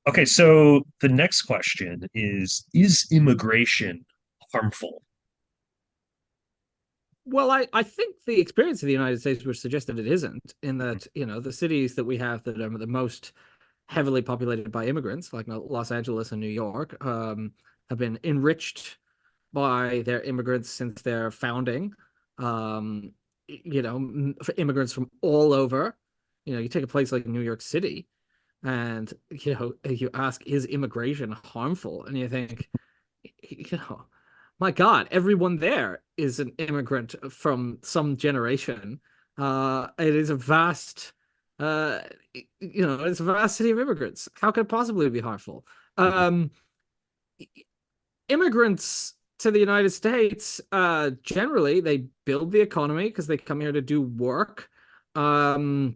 Okay, so the next question is immigration harmful? Well, I think the experience of the United States would suggest that it isn't, in that, the cities that we have that are the most heavily populated by immigrants, like Los Angeles and New York, have been enriched by their immigrants since their founding. Um, for immigrants from all over. You take a place like New York City, and you ask, is immigration harmful? And you think, you know, my God, everyone there is an immigrant from some generation. It is a vast, uh, it's a vast city of immigrants. How could it possibly be harmful? Mhm. Um, Immigrants to the United States, generally, they build the economy because they come here to do work. Um,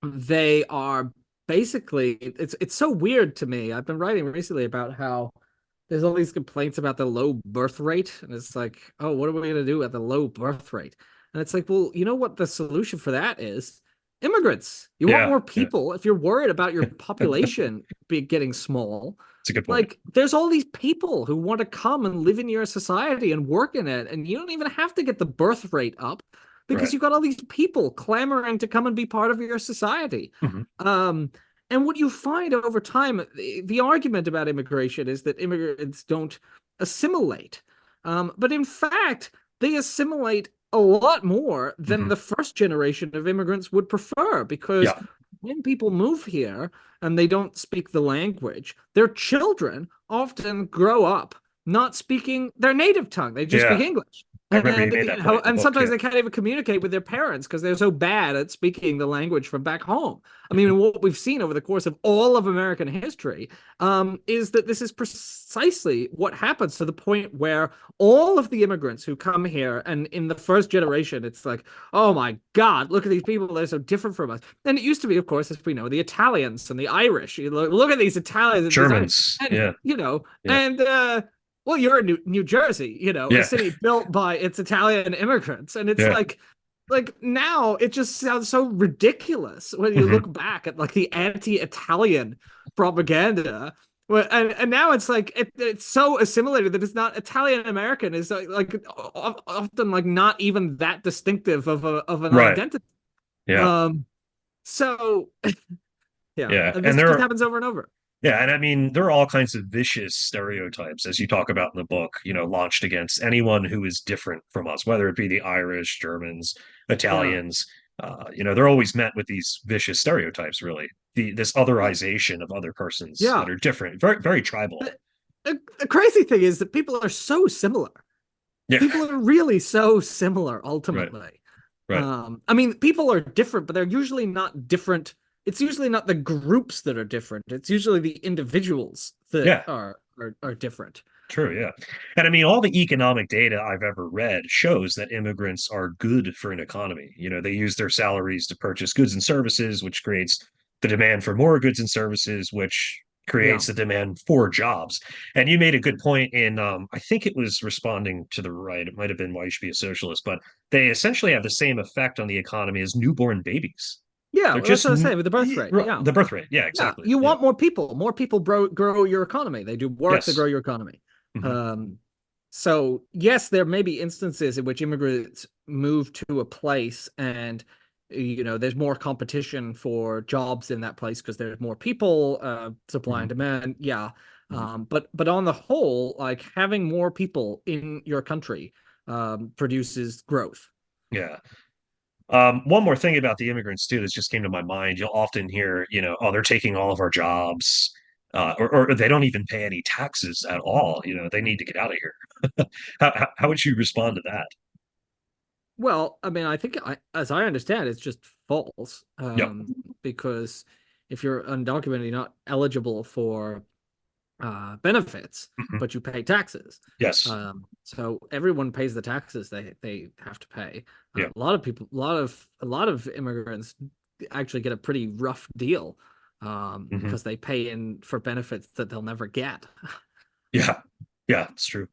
they are basically, it's so weird to me. I've been writing recently about how there's all these complaints about the low birth rate, and it's like, oh, what are we going to do at the low birth rate? And it's like, well, you know what the solution for that is? Immigrants. You want Yeah, more yeah. people. If you're worried about your population getting small, It's a good point. like, there's all these people who want to come and live in your society and work in it, and you don't even have to get the birth rate up because Right. you've got all these people clamoring to come and be part of your society. Mhm. Um, and what you find over time, the argument about immigration is that immigrants don't assimilate. But in fact, they assimilate a lot more than Mhm. the first generation of immigrants would prefer, because Yeah. when people move here and they don't speak the language, their children often grow up not speaking their native tongue. They just speak Yeah. English. I remember you And made that point in the book. sometimes Yeah. they can't even communicate with their parents because they're so bad at speaking the language from back home. I mean, what we've seen over the course of all of American history, is that this is precisely what happens, to the point where all of the immigrants who come here, and in the first generation, it's like, oh my God, look at these people. They're so different from us. And it used to be, of course, as we know, the Italians and the Irish. You look at these Italians and this Irish. Germans. And, Yeah. Yeah. and, well, you're in New Jersey, a Yeah. city built by its Italian immigrants. And it's Yeah. like now it just sounds so ridiculous when you Mhm. look back at like the anti-Italian propaganda. Well, and now it's like it's so assimilated that it's not Italian American is often like not even that distinctive of an Right. identity. Yeah. Um, so yeah, Yeah. and And this there just are, happens over and over. yeah, and I mean, there are all kinds of vicious stereotypes, as you talk about in the book, launched against anyone who is different from us, whether it be the Irish, Germans, Yeah. Italians. They're always met with these vicious stereotypes, really. This Well, otherization of other persons that yeah. are different, very, very tribal. The crazy thing is that people are so similar. Yeah. People are really so similar Right. ultimately. Right. I mean, people are different, but they're usually not different. It's usually not the groups that are different. It's usually the individuals that Yeah. are different. True, yeah. And I mean, all the economic data I've ever read shows that immigrants are good for an economy. They use their salaries to purchase goods and services, which creates the demand for more goods and services, which Yeah. creates the demand for jobs. And you made a good point in, I think it was responding to the right. It might have been Why You Should Be a Socialist, but they essentially have the same effect on the economy as newborn babies. Yeah, They're well, that's just what I say with the birth rate. Yeah. the birth rate. Yeah, Yeah. exactly. You Yeah. want more people. More people grow your economy. They do work to Yes. grow your economy. Hmm. Um, so yes, there may be instances in which immigrants move to a place and there's more competition for jobs in that place because there's more people, supply Hmm. and demand. Yeah. Hmm. But on the whole, like, having more people in your country produces growth. Yeah. One more thing about the immigrants too that just came to my mind. You'll often hear, oh, they're taking all of our jobs, or they don't even pay any taxes at all. They need to get out of here. How would you respond to that? Well, I mean, I think as I understand, it's just false. Yep. Because if you're undocumented, you're not eligible for benefits, Mhm. but you pay taxes. Yes. So everyone pays the taxes they have to pay. Yeah. A lot of people, a lot of immigrants actually get a pretty rough deal, Hmm. because they pay in for benefits that they'll never get. Yeah. Yeah. It's true.